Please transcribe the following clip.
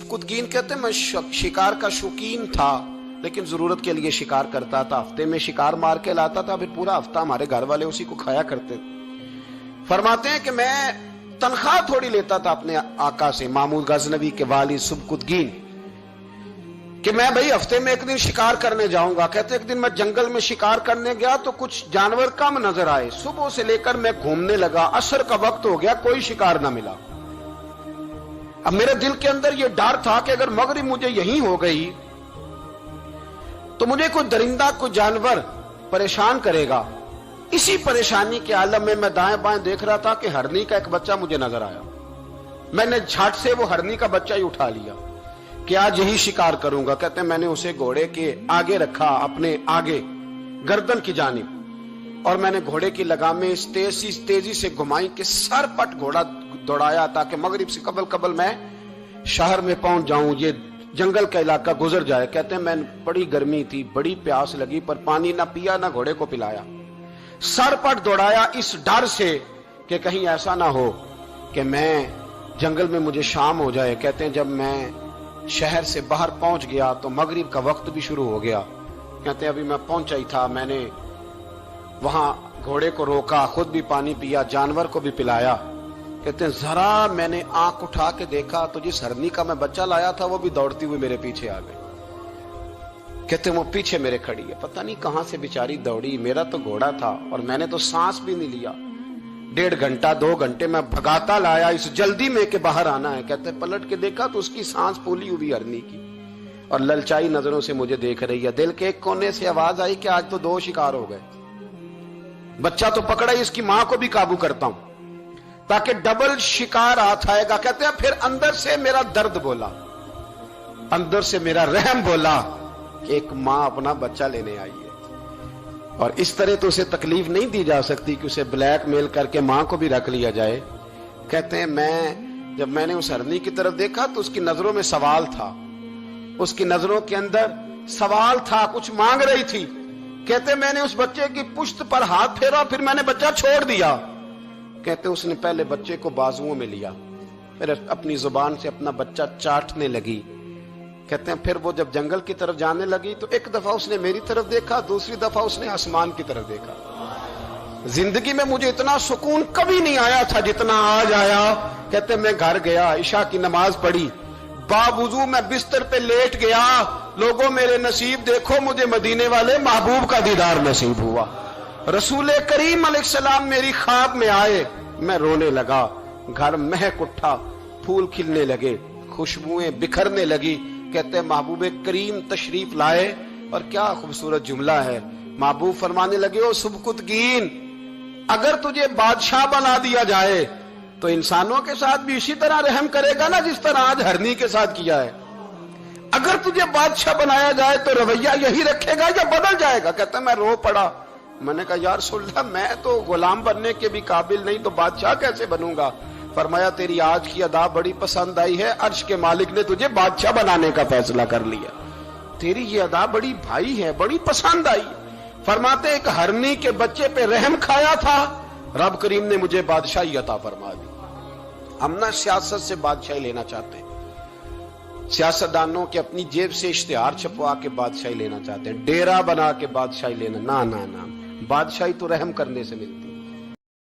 سبکتگین کہتے ہیں میں شکار کا شوقین تھا، لیکن ضرورت کے لیے شکار کرتا تھا، ہفتے میں شکار مار کے لاتا تھا، پھر پورا ہفتہ ہمارے گھر والے اسی کو کھایا کرتے تھے۔ فرماتے ہیں کہ میں تنخواہ تھوڑی لیتا تھا اپنے آقا سے، محمود غزنوی کے والد سبکتگین، کہ میں بھئی ہفتے میں ایک دن شکار کرنے جاؤں گا۔ کہتے ایک دن میں جنگل میں شکار کرنے گیا تو کچھ جانور کم نظر آئے، صبح سے لے کر میں گھومنے لگا، عصر کا وقت ہو گیا، کوئی شکار نہ ملا۔ اب میرے دل کے اندر یہ ڈر تھا کہ اگر مغرب مجھے یہیں ہو گئی تو مجھے کوئی درندہ کوئی جانور پریشان کرے گا۔ اسی پریشانی کے عالم میں میں دائیں بائیں دیکھ رہا تھا کہ ہرنی کا ایک بچہ مجھے نظر آیا۔ میں نے جھٹ سے وہ ہرنی کا بچہ ہی اٹھا لیا کہ آج یہی شکار کروں گا۔ کہتے ہیں میں نے اسے گھوڑے کے آگے رکھا، اپنے آگے گردن کی جانب، اور میں نے گھوڑے کی لگامیں اس تیزی سے گھمائی کہ سر پٹ گھوڑا دوڑایا تاکہ مغرب سے قبل میں شہر میں پہنچ جاؤں، یہ جنگل کا علاقہ گزر جائے۔ کہتے ہیں میں بڑی گرمی تھی، بڑی پیاس لگی، پر پانی نہ پیا نہ گھوڑے کو پلایا، سر پٹ دوڑایا اس ڈر سے کہ کہیں ایسا نہ ہو کہ میں جنگل میں مجھے شام ہو جائے۔ کہتے ہیں جب میں شہر سے باہر پہنچ گیا تو مغرب کا وقت بھی شروع ہو گیا۔ کہتے ہیں ابھی میں پہنچا ہی تھا، میں نے وہاں گھوڑے کو روکا، خود بھی پانی پیا، جانور کو بھی پلایا۔ کہتے ہیں ذرا میں نے آنکھ اٹھا کے دیکھا تو جس ہرنی کا میں بچہ لایا تھا وہ بھی دوڑتی ہوئی میرے پیچھے آ گئی۔ کہتے ہیں وہ پیچھے میرے کھڑی ہے، پتہ نہیں کہاں سے بیچاری دوڑی، میرا تو گھوڑا تھا اور میں نے تو سانس بھی نہیں لیا۔ 1.5 گھنٹہ 2 گھنٹے میں بھگاتا لایا اس جلدی میں کہ باہر آنا ہے۔ کہتے ہیں پلٹ کے دیکھا تو اس کی سانس پھولی ہوئی ہرنی کی اور للچائی نظروں سے مجھے دیکھ رہی ہے۔ دل کے ایک کونے سے آواز آئی کہ آج تو 2 شکار ہو گئے، بچہ تو پکڑا ہی، اس کی ماں کو بھی قابو کرتا ہوں تاکہ ڈبل شکار ہاتھ آئے گا۔ کہتے ہیں پھر اندر سے میرا درد بولا، اندر سے میرا رحم بولا کہ ایک ماں اپنا بچہ لینے آئی ہے، اور اس طرح تو اسے تکلیف نہیں دی جا سکتی کہ اسے بلیک میل کر کے ماں کو بھی رکھ لیا جائے۔ کہتے ہیں جب میں نے اس ہرنی کی طرف دیکھا تو اس کی نظروں میں سوال تھا، اس کی نظروں کے اندر سوال تھا، کچھ مانگ رہی تھی۔ کہتے ہیں میں نے اس بچے کی پشت پر ہاتھ پھیرا، پھر میں نے بچہ چھوڑ دیا۔ کہتے ہیں اس نے پہلے بچے کو بازوؤں میں لیا، پھر اپنی زبان سے اپنا بچہ چاٹنے لگی۔ کہتے ہیں پھر وہ جب جنگل کی طرف جانے لگی تو ایک دفعہ اس نے میری طرف دیکھا، دوسری دفعہ اس نے آسمان کی طرف دیکھا۔ زندگی میں مجھے اتنا سکون کبھی نہیں آیا تھا جتنا آج آیا۔ کہتے ہیں میں گھر گیا، عشاء کی نماز پڑھی، باوضو میں بستر پہ لیٹ گیا، لوگوں میرے نصیب دیکھو، مجھے مدینے والے محبوب کا دیدار نصیب ہوا۔ رسول کریم علیہ السلام میری خواب میں آئے، میں رونے لگا، گھر مہک اٹھا، پھول کھلنے لگے، خوشبوئیں بکھرنے لگی۔ کہتے ہیں محبوب کریم تشریف لائے، اور کیا خوبصورت جملہ ہے، محبوب فرمانے لگے او سبکتگین، اگر تجھے بادشاہ بنا دیا جائے تو انسانوں کے ساتھ بھی اسی طرح رحم کرے گا نا جس طرح آج ہرنی کے ساتھ کیا ہے۔ اگر تجھے بادشاہ بنایا جائے تو رویہ یہی رکھے گا یا بدل جائے گا؟ کہتا ہے میں رو پڑا، میں نے کہا یا رسول اللہ میں تو غلام بننے کے بھی قابل نہیں، تو بادشاہ کیسے بنوں گا؟ فرمایا تیری آج کی ادا بڑی پسند آئی ہے، عرش کے مالک نے تجھے بادشاہ بنانے کا فیصلہ کر لیا، تیری یہ ادا بڑی بھائی ہے، بڑی پسند آئی۔ فرماتے ایک ہرنی کے بچے پہ رحم کھایا تھا، رب کریم نے مجھے بادشاہی عطا فرما دی۔ ہم نہ سیاست سے بادشاہی لینا چاہتے، سیاستدانوں کے اپنی جیب سے اشتہار چھپوا کے بادشاہی لینا چاہتے ہیں، ڈیرا بنا کے بادشاہی لینا، نہ بادشاہی تو رحم کرنے سے ملتی ہے۔